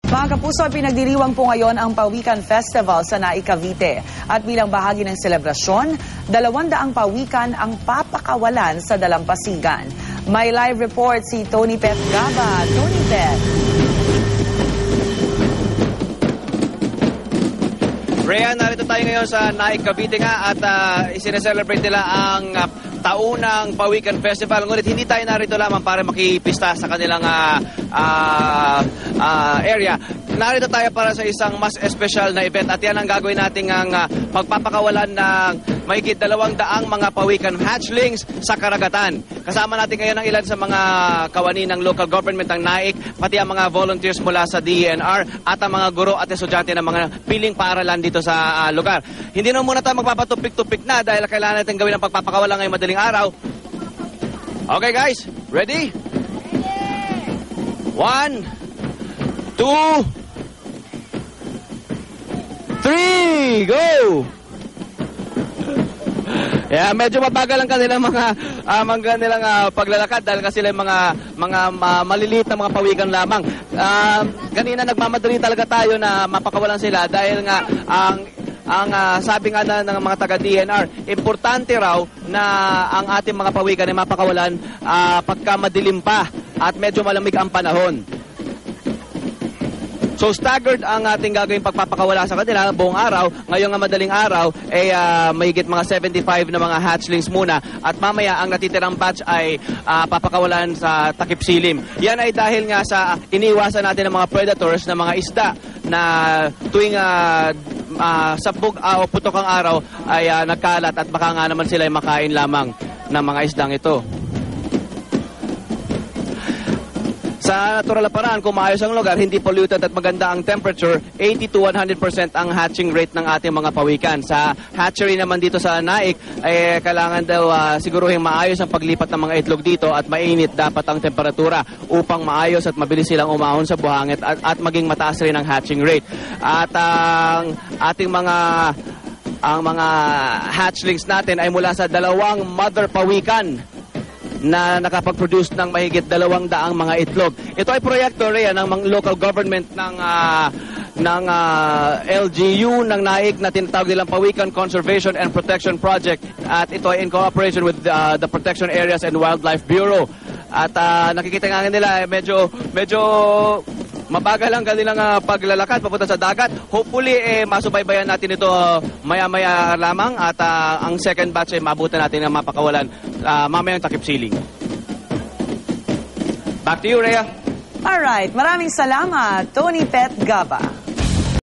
Mga kapuso, pinagdiriwang po ngayon ang Pawikan Festival sa Naik, Cavite. At bilang bahagi ng selebrasyon, 200 pawikan ang papakawalan sa dalampasigan. May live report si Tony Pet Gaba. Tony Pet. Rhea, narito tayo ngayon sa Naik, Cavite nga at isineselebrate nila ang taunang Pawikan Festival. Ngunit hindi tayo narito lamang para makipista sa kanilang area. Narito tayo para sa isang mas espesyal na event at yan ang gagawin natin ang pagpapakawalan ng mahigit 200 mga pawikan hatchlings sa karagatan. Kasama natin ngayon ang ilan sa mga kawani ng local government ng Naik, pati ang mga volunteers mula sa DENR at ang mga guro at estudyante ng mga piling paaralan dito sa lugar. Hindi na muna tayo magpapatupik-tupik na dahil kailangan natin gawin ang pagpapakawalan ngayong madaling araw. Okay guys, ready? 1, 2, 3, go! Yeah, medyo mabagal ang kanilang paglalakad dahil kasi sila mga maliliit na mga pawikan lamang. Kanina nagmamadali talaga tayo na mapakawalan sila dahil nga ang sabi nga ng mga taga-DNR, importante raw na ang ating mga pawikan ay mapakawalan pagka madilim pa at medyo malamig ang panahon. So staggered ang ating gagawing pagpapakawala sa kanila buong araw. Ngayong madaling araw ay mahigit mga 75 na mga hatchlings muna at mamaya ang natitirang batch ay papakawalan sa takip silim. Yan ay dahil nga sa iniiwasan natin ng mga predators na mga isda na tuwing sabog o putok ang araw ay nagkalat at baka nga naman sila ay makain lamang ng mga isdang ito. Sa natural na paraan, kung maayos ang lugar, hindi polluted at maganda ang temperature, 80 to 100% ang hatching rate ng ating mga pawikan. Sa hatchery naman dito sa Naik, kailangan daw siguruhin maayos ang paglipat ng mga itlog dito at mainit dapat ang temperatura upang maayos at mabilis silang umahon sa buhangin at maging mataas rin ang hatching rate. At ang ating mga hatchlings natin ay mula sa 2 mother pawikan na nakapag-produce ng mahigit 200 mga itlog. Ito ay proyekto rin ng local government ng LGU ng Naik na tinatawag nilang Pawikan Conservation and Protection Project at ito ay in cooperation with the Protection Areas and Wildlife Bureau. At nakikita nga nila medyo mabagal ang kanilang paglalakad papunta sa dagat. Hopefully, masubaybayan natin ito maya-maya lamang at ang second batch ay mabutan natin ng mapakawalan mamayang takip siling. Back to you, Rhea. Alright, maraming salamat, Tony Pet Gaba.